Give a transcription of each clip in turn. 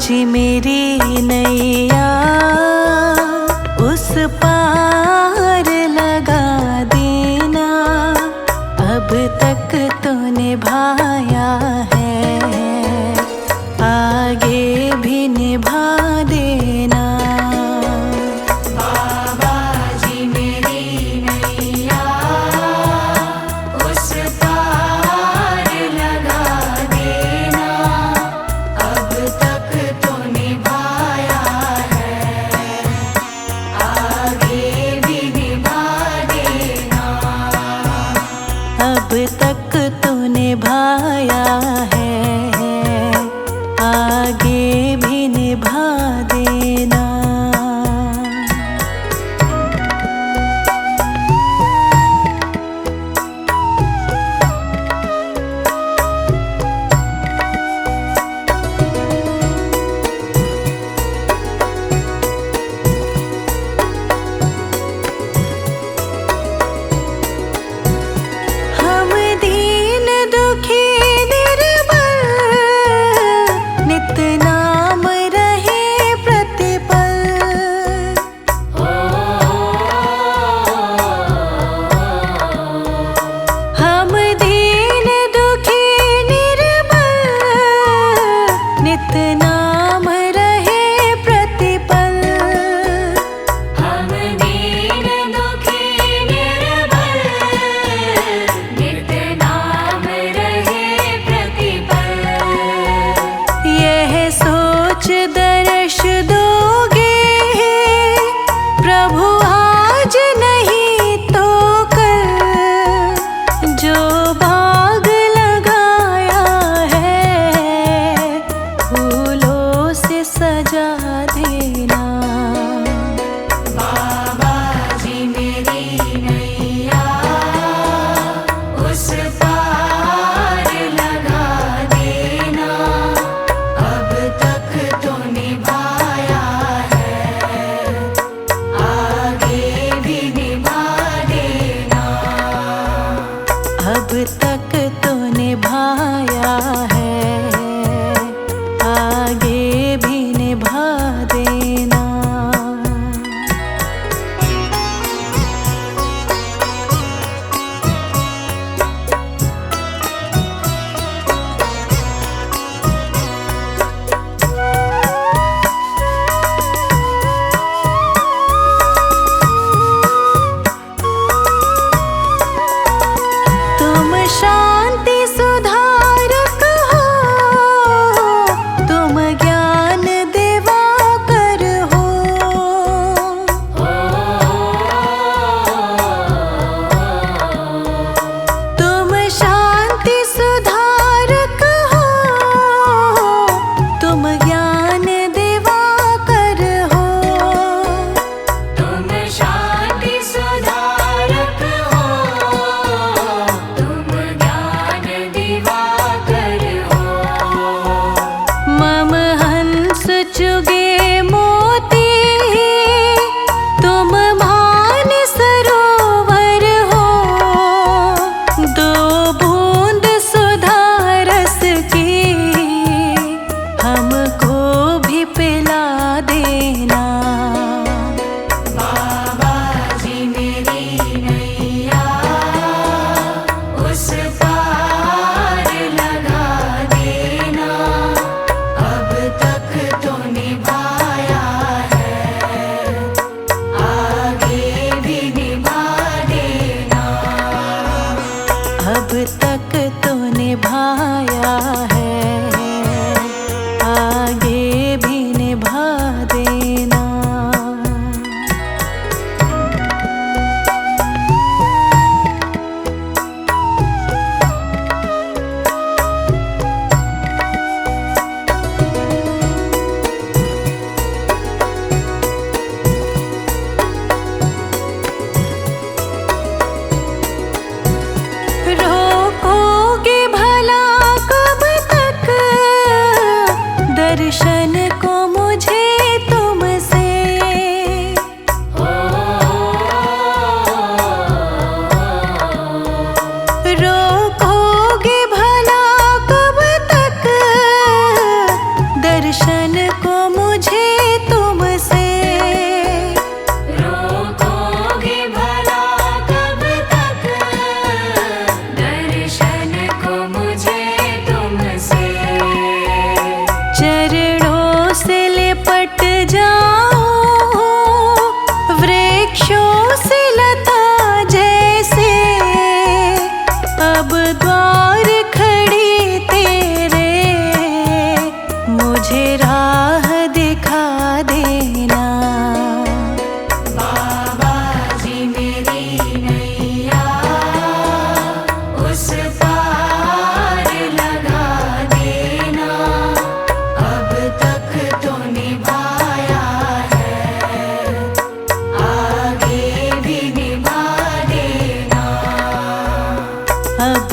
जी मेरी नैया उस पार लगा देना, अब तक तो निभाया है, आगे भी निभा देना। बाबा जी मेरी नैया उस पार लगा देना, अब तक तो निभा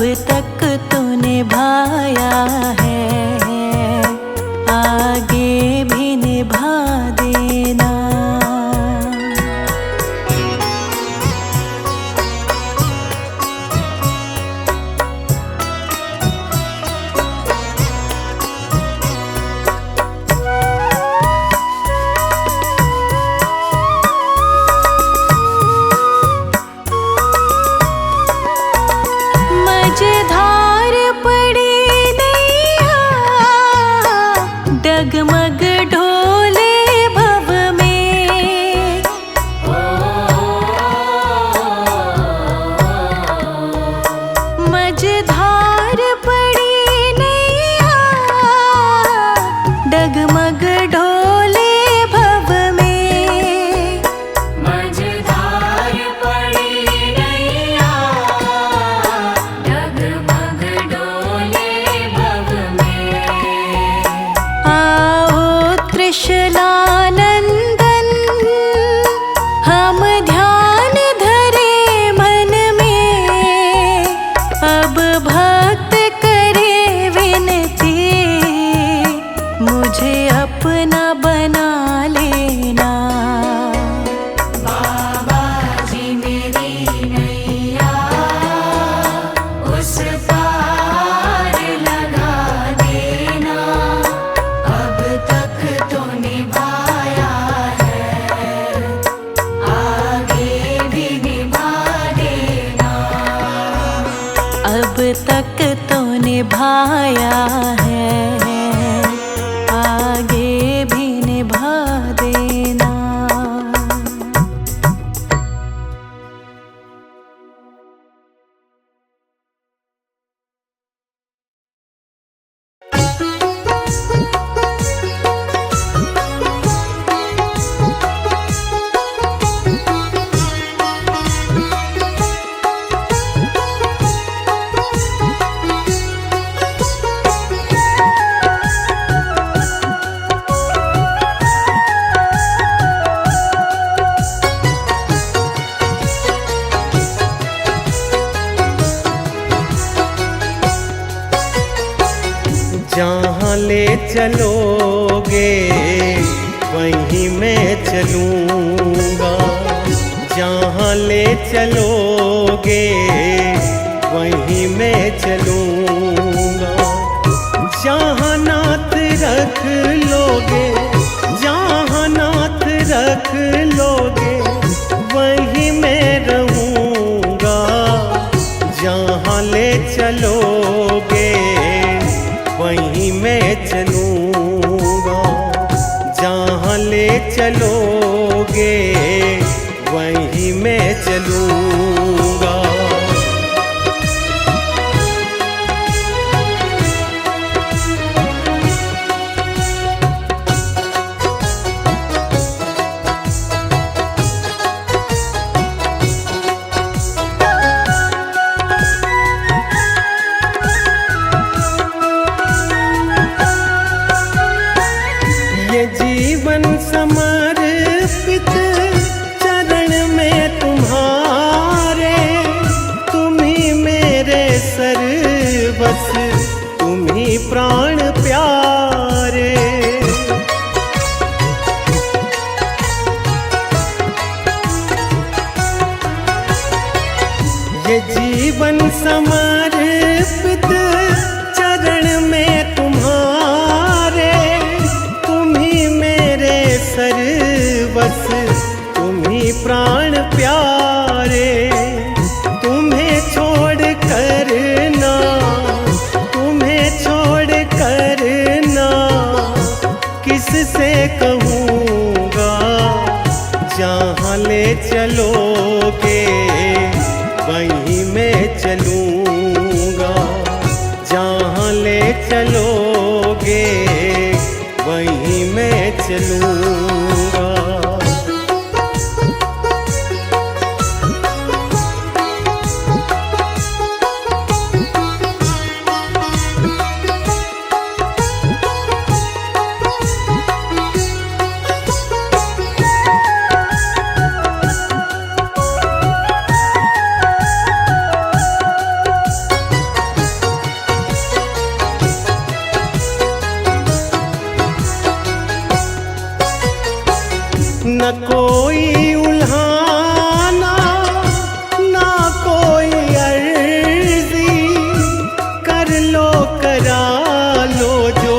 तक तो निभाया है, आगे भी निभा देना। मझधार पड़ी नैया, डगमग ढोले भव में। मझधार पड़ी नैया, डगमग ढोले भव में। मझधार पड़ी नैया, डगमग डोले भव में। आओ त्रिशलानंदन, हम ध्यान धरे मन में। अब भक्त करे विनती, मुझे अपना बना लेना। बाबा जी मेरी नैया उस पार लगा देना। अब तक तो निभाया है, आगे भी निभा देना। अब तक तो निभाया है, आगे भी निभा देना। जहाँ ले चलोगे वहीं मैं चलूँगा। जहाँ ले चलोगे वहीं मैं चलूँगा। जहाँ नाथ रख लोगे, जहाँ नाथ रख लोगे वहीं मैं रहूँगा। जहाँ ले चलोगे वहीं मैं चलूँगा। जहाँ ले चलोगे वहीं मैं चलूँगा। ये जीवन समर्पित चरण में तुम्हारे। तुम ही मेरे सर्वस्व, तुम ही प्राण प्यारे। ये जीवन समर्पित चरण में तुम्हारे। तुम ही मेरे सर्वस्व, तुम ही प्राण प्यारे। तुम्हें छोड़ कर ना, तुम्हें छोड़ कर ना किससे कहूँगा। जहाँ ले चलोगे वहीं मैं चलूँगा। जहाँ ले चलोगे वहीं मैं चलूँगा। न कोई उल्हाना ना कोई अर्जी, कर लो करा लो जो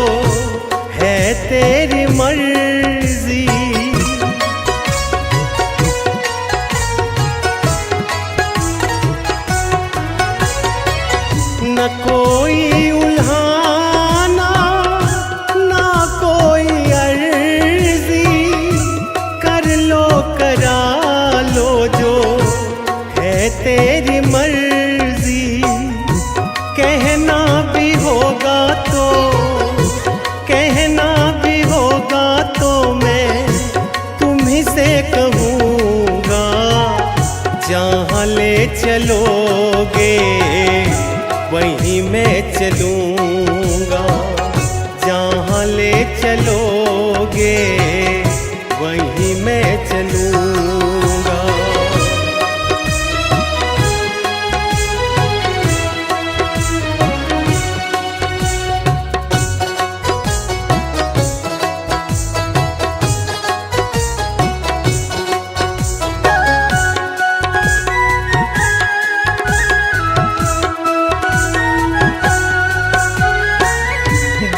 है तेरी मर्जी। न कोई उल्हाना ना कोई अर्जी, कर लो करा लो जो है तेरी मर्जी। कहना भी होगा तो, कहना भी होगा तो मैं तुम्हीं से कहूँगा, जहाँ ले चलोगे वहीं मैं चलूँगा। जहाँ ले चलोगे वहीं मैं चलूँगा।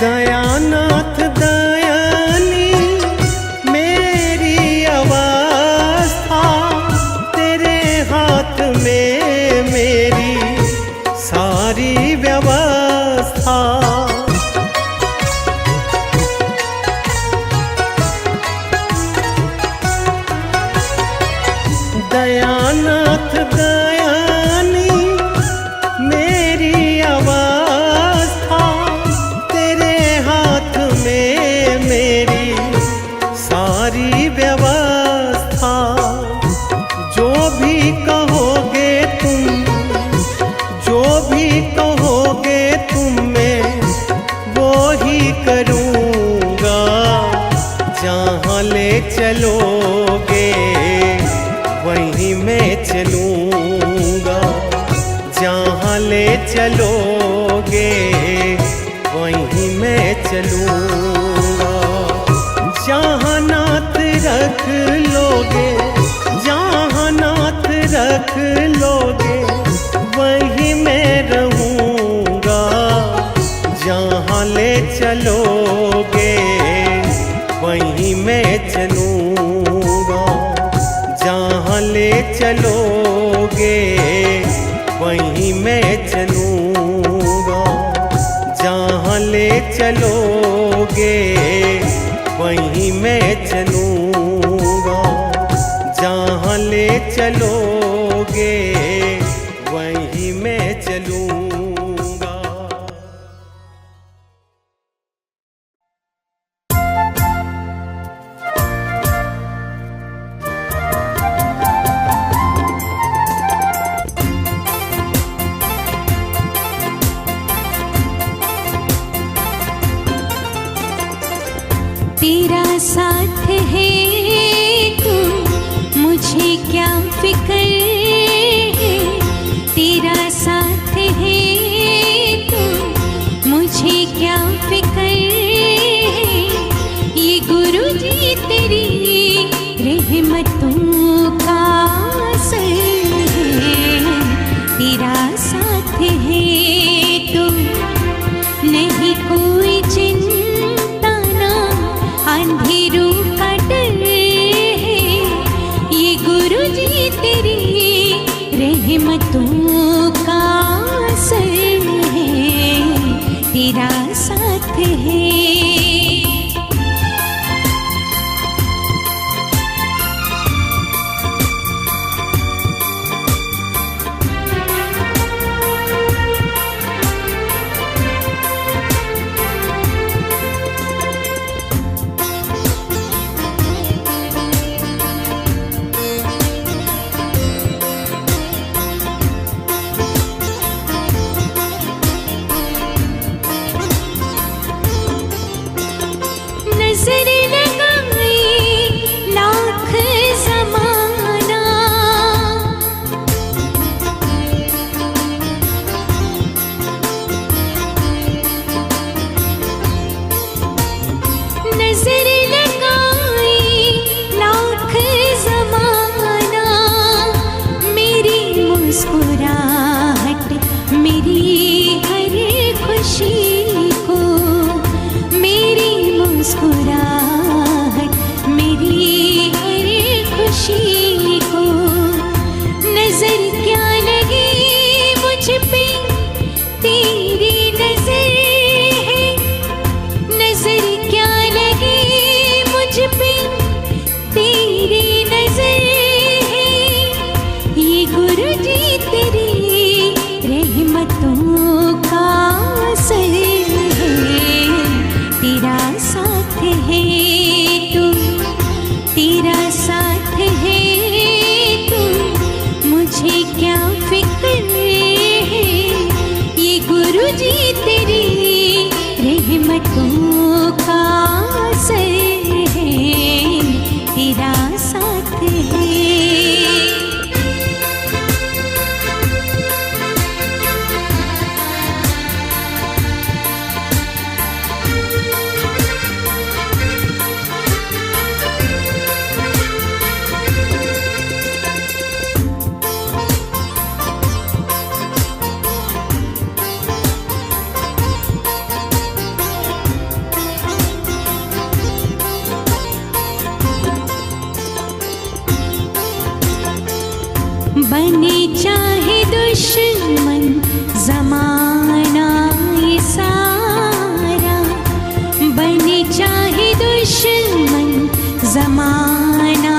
दयानाथ दयानी मेरी अवस्था, तेरे हाथ में मेरी सारी व्यवस्था। दयानाथ दयानी मेरी अवस्था, तेरे हाथ में मेरी सारी व्यवस्था। जो भी कहोगे तुम, जो भी कहोगे तुम, मैं वो ही करूँगा। जहाँ ले चलोगे वहीं मैं चलूँगा। जहाँ ले चलोगे वहीं मैं चलूँगा। जहाँ नाथ रख लोगे, जहाँ नाथ रख लोगे वहीं मैं रहूँगा। जहाँ ले चलोगे वहीं मैं चलूँगा। जहाँ ले चलोगे वहीं मैं चलूँगा। जहाँ ले चलोगे वहीं मैं चलूँगा। जहाँ ले चलोगे वहीं मैं चलूँगा। तेरा साथ है तू, मुझे क्या फिक्र है। तेरा साथ है तू, मुझे क्या फिक्र है। ये गुरु जी तेरी रहमतों का असर है। तेरा साथ है तू, नहीं कोई चिंता ना अंधेरों का डर बने चाहे दुश्मन जमाना ये सारा, बने चाहे दुश्मन जमाना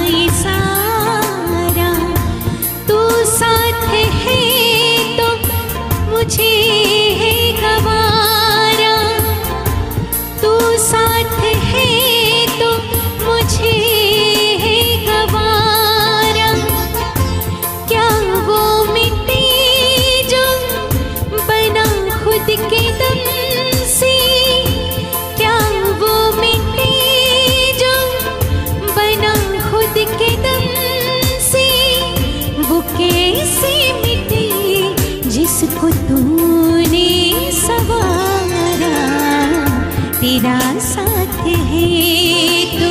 ये सारा, तू साथ है तो मुझे है गवारा, तू साथ है तो मुझे है गवारा। क्या वो मिट्टी जो बना खुद के दम से, क्या वो मिट्टी जो बना खुद के दम से, वो कैसे मिट्टी जिसको तूने सवारा। तेरा साथ है तो,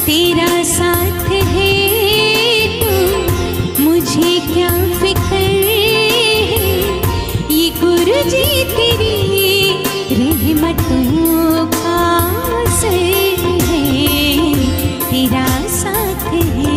तेरा साथ है तो मुझे क्या फिक्र है। ये गुरु जी तेरी रहमतों का असर है, तेरा साथ है।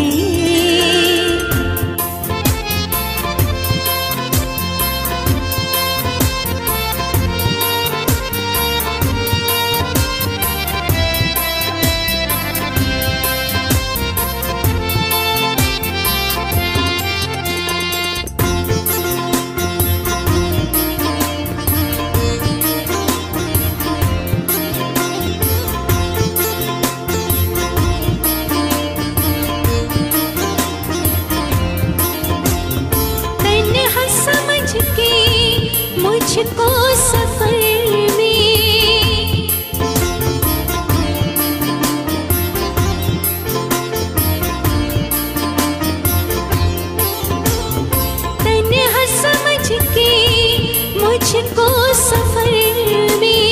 मुझको सफर में तन्हा समझ के, मुझको सफर में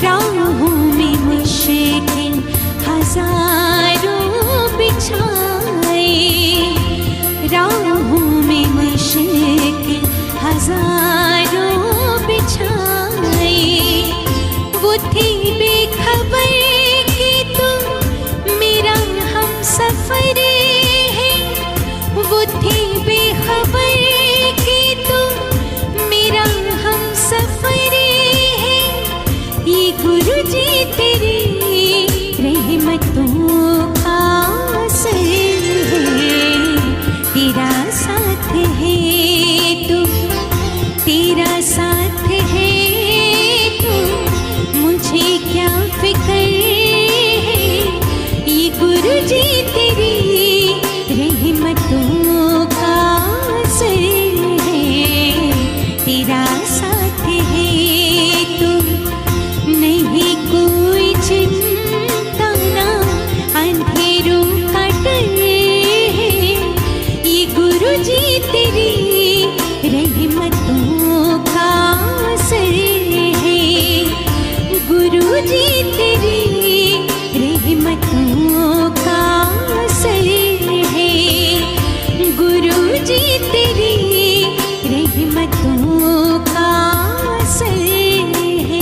राहों में मुश्किल हजारों बिछाए, राहों में मुश्किल हजारों बिछाए। वो थी बेखबर कि तुम मेरा हम सफर है, वो थी बेखबर कि तुम मेरा हम सफर है। ये गुरु जी तेरी रहमतों का असर है, तेरा साथ है तो, तेरा साथ है तो मुझे क्या फिक्र है। ये गुरु जी तेरी रहमतों का असर है, तेरा साथ है तो नहीं कोई चिंता ना अंधेरों का डर है। ये गुरु जी तेरी रहमतों का असर है, गुरु जी तेरी रहमतों का असर है, गुरु जी तेरी रहमतों का असर है।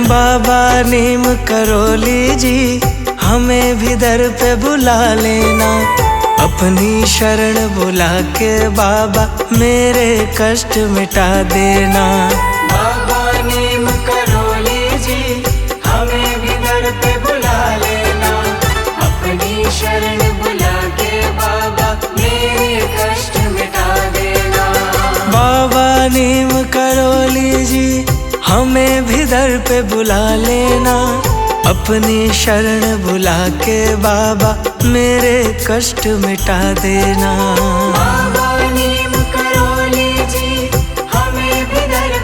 बाबा नीम करोली जी हमें भी दर पे बुला लेना, अपनी शरण बुला के बाबा मेरे कष्ट मिटा देना। बाबा नीम करोली जी हमें भी दर पे बुला लेना, अपनी शरण बुला के बाबा मेरे कष्ट मिटा देना। बाबा नीम करोली जी हमें भी दर पे बुला लेना, अपनी शरण बुला के बाबा मेरे कष्ट मिटा देना। बाबा नीम करोली जी हमें भी दर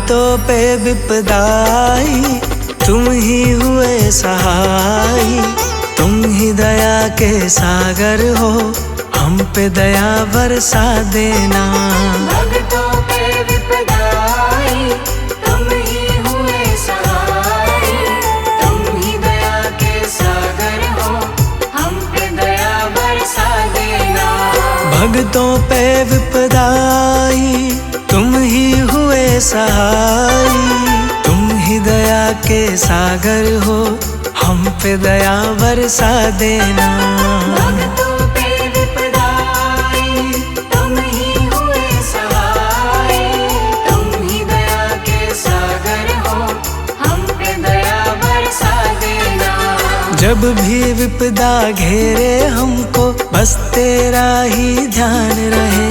भक्तों पे विपदाई तुम ही हुए सहाय। तुम ही दया के सागर हो, हम पे दया बरसा देना। भक्तों पे विपदाई तुम ही हुए सहाय। तुम ही दया के सागर हो, हम पे दया बरसा देना। भक्तों पे विपदाई तुम ही हुए सहाय। तुम ही दया के सागर हो, हम पे दया बरसा देना। भक्तों पे विपदाई तुम ही हुए सहाय। तुम ही दया के सागर हो, हम पे दया बरसा देना। जब भी विपदा घेरे हमको, बस तेरा ही ध्यान रहे।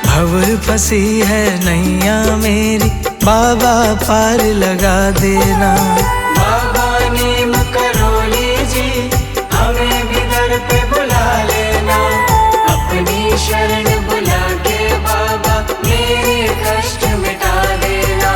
भव फंसी है नैया मेरी, बाबा पार लगा देना। बाबा नीम करोली जी, हमें भी दर पे बुला लेना। अपनी शरण बुला के बाबा मेरे कष्ट मिटा देना।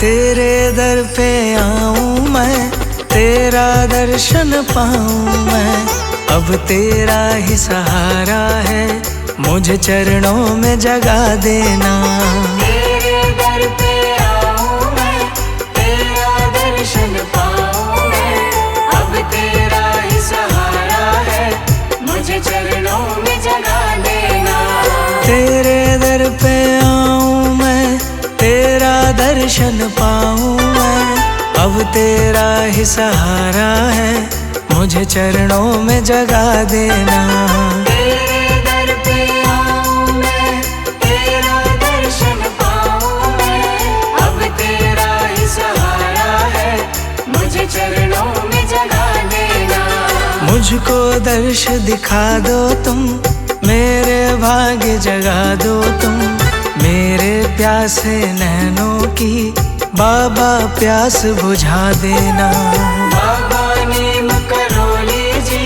तेरे दर पे आऊं मैं, तेरा दर्शन पाऊं मैं। अब तेरा ही सहारा है, मुझे चरणों में जगा देना। तेरे दर पे आऊं मैं, तेरा दर्शन पाऊं मैं। अब तेरा ही सहारा है, मुझे चरणों में जगा देना। तेरे दर पे आऊं मैं, तेरा दर्शन पाऊं मैं। अब तेरा ही सहारा है, मुझे चरणों में जगा देना। तेरे दर पे आऊं मैं, तेरा दर्शन पाऊं मैं। अब तेरा ही सहारा है, मुझे चरणों में जगा देना। मुझको दर्श दिखा दो तुम, मेरे भाग्य जगा दो तुम। मेरे प्यासे नैनों की बाबा प्यास बुझा देना। बाबा नीम करोली जी,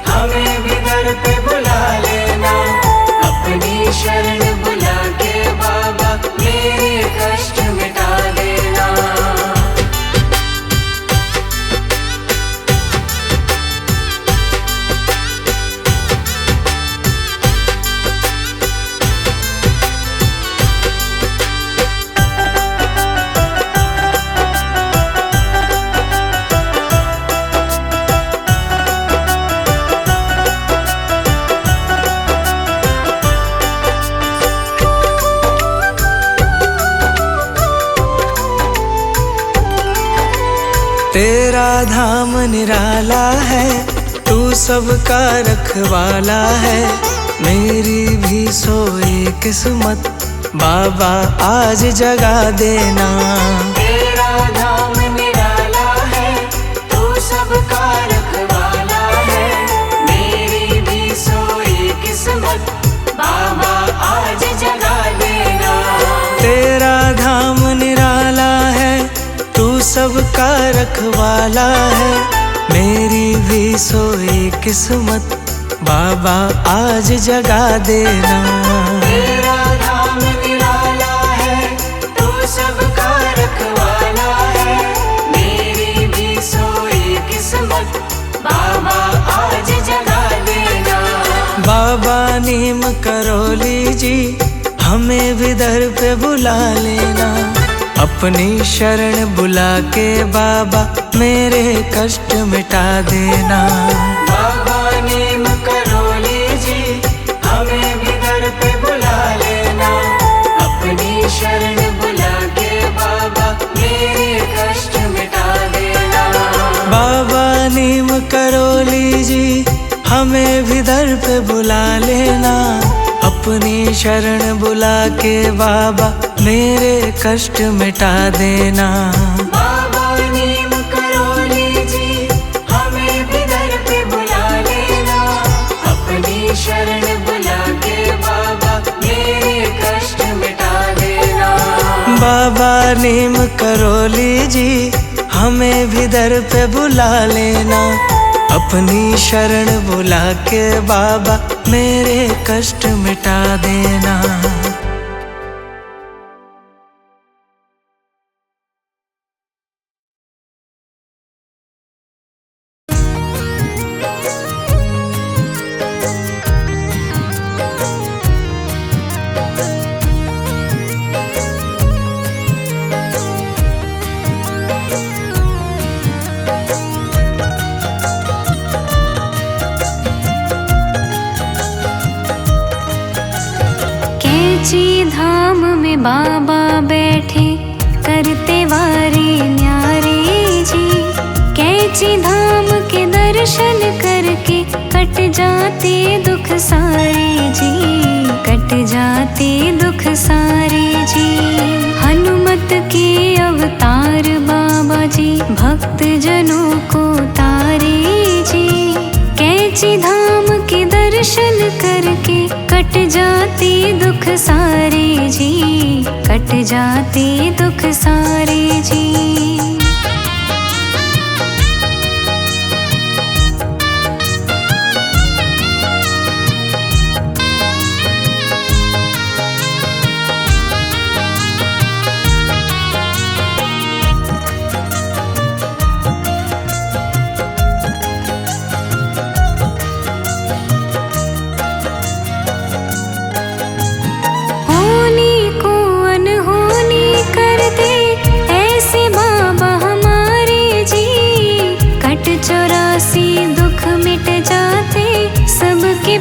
हमें भी दर पे बुला लेना। अपनी शरण बुला के बाबा मेरे कष्ट मिटा देना। तेरा धाम निराला है, तू सबका रखवाला है। मेरी भी सोई किस्मत बाबा आज जगा देना। तेरा धाम निराला है, तू सबका रखवाला है। मेरी भी सोई किस्मत बाबा आज जगा देना। तेरा धाम निराला है, तू सबका रखवाला है। मेरी भी सोई किस्मत बाबा आज जगा देना। तेरा धाम निराला है, तू सबका रखवाला है। मेरी भी सोई किस्मत बाबा आज जगा देना। बाबा नीम करोली जी, हमें भी दर पे बुला लेना। अपनी शरण बुला के बाबा मेरे कष्ट मिटा देना। बाबा नीम करोली जी, हमें भी दर पे बुला लेना। अपनी शरण बुला के बाबा मेरे कष्ट मिटा देना। बाबा नीम करोली जी, हमें भी दर पे बुला लेना। अपनी शरण बुला के बाबा मेरे कष्ट मिटा देना। बाबा नीम करौली जी हमें भी दर पे बुला लेना, अपनी शरण बुला के बाबा मेरे कष्ट मिटा देना। बाबा नीम करौली जी हमें भी दर पे बुला लेना, अपनी शरण बुला के बाबा मेरे कष्ट मिटा देना। कैची धाम में बाबा बैठे करते वारे न्यारे जी, कैची धाम के दर्शन करके कट जाते दुख सारे जी, कट जाते दुख सारे जी। हनुमत के अवतार बाबा जी भक्त जनों को तारे जी, कैची धाम के दर्शन करके कट जाते दुख सारे जी, कट जाते दुख सारे जी।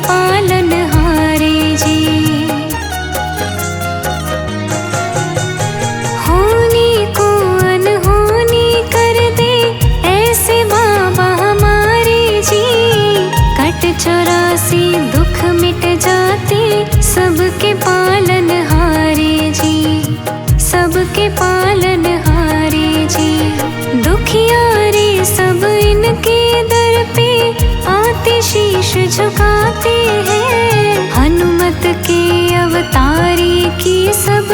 पालन हारे जी, होनी को अनहोनी कर दे ऐसे बाबा हमारे जी, कट 84 दुख मिट जाते सबके पालन हारे जी, सबके पालन हारे जी। दुखियारे सब इनके दर पे आते शीश झुकाते हैं, हनुमत के अवतारी की सब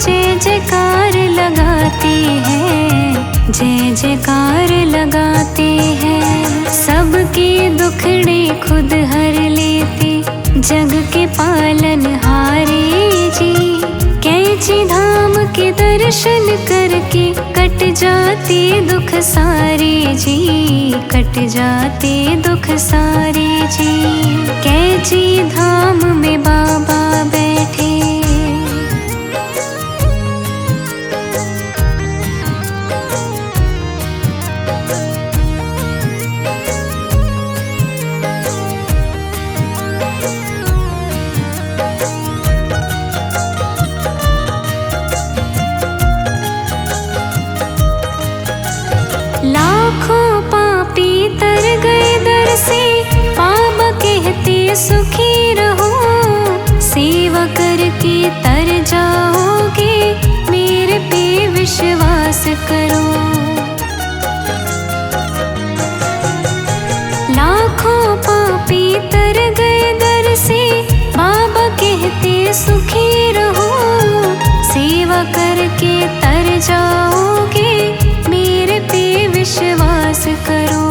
जय जयकार लगाते हैं, जय जयकार लगाते हैं। सबके दुखड़े खुद हर लेते जग के पालन हारे जी, कैची धाम के दर्शन करके कट जाते दुख सारे जी, कट जाते दुख सारे जी। कैची धाम में बाबा बैठे लाखों पापी तर गए दर से, बाबा कहते सुखी रहो, सेवा करके तर जाओगे मेरे पे विश्वास करो। लाखों पापी तर गए दर से, बाबा कहते सुखी रहो, सेवा करके तर जाओगे मेरे पे विश्वास करो,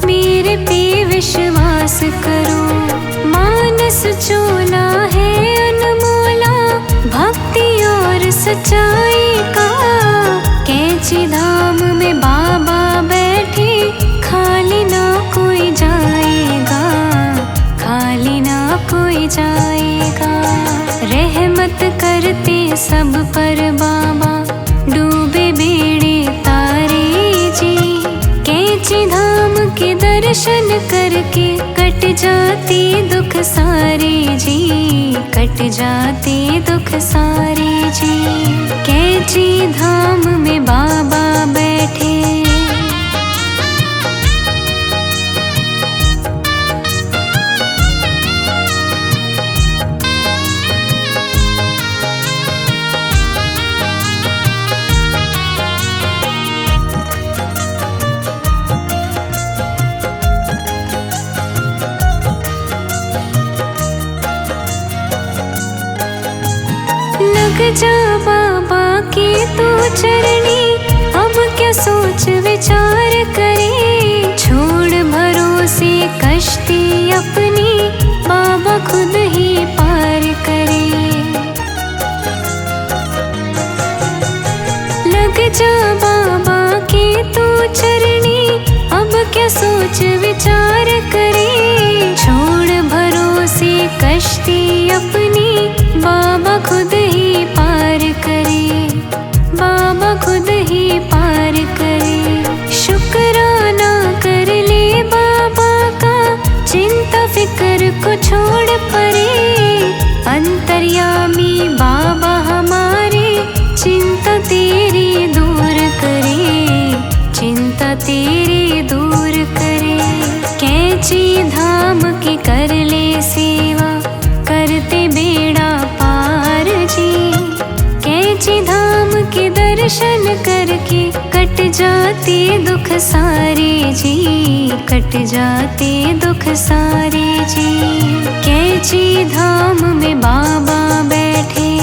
मेरे पे विश्वास करो। मानस चोला है अनमोला भक्ति और सच्चाई का, कैची धाम में बाबा बैठे खाली ना कोई जाएगा, खाली ना कोई जाएगा। रहमत करते सब पर बाबा डूबे बेड़े तारे जी, कैची धाम के दर्शन करके कट जाते दुख सारे जी, कट जाते दुख सारे जी। कैची धाम में बाबा बैठे जा बाबा की तू चरणी, अब क्या सोच विचार करे। छोड़ भरोसे कश्ती अपनी, बाबा खुद ही पार करे। लग जा बाबा की तू चरणी, अब क्या सोच विचार करे। छोड़ भरोसे कश्ती अपनी, बाबा खुद ही पार करे। बाबा खुद ही पार करे। शुक्राना कर ले बाबा का, चिंता फिक्र को छोड़ परे। अंतर्यामी बाबा हमारे, चिंता तेरी दूर करे। चिंता तेरी दूर करे। कैची धाम की कर ले सेवा, करते बेड़ा पार जी। कैची धाम के दर्शन करके, कट जाते दुख सारे जी। कट जाते दुख सारे जी। कैची धाम में बाबा बैठे,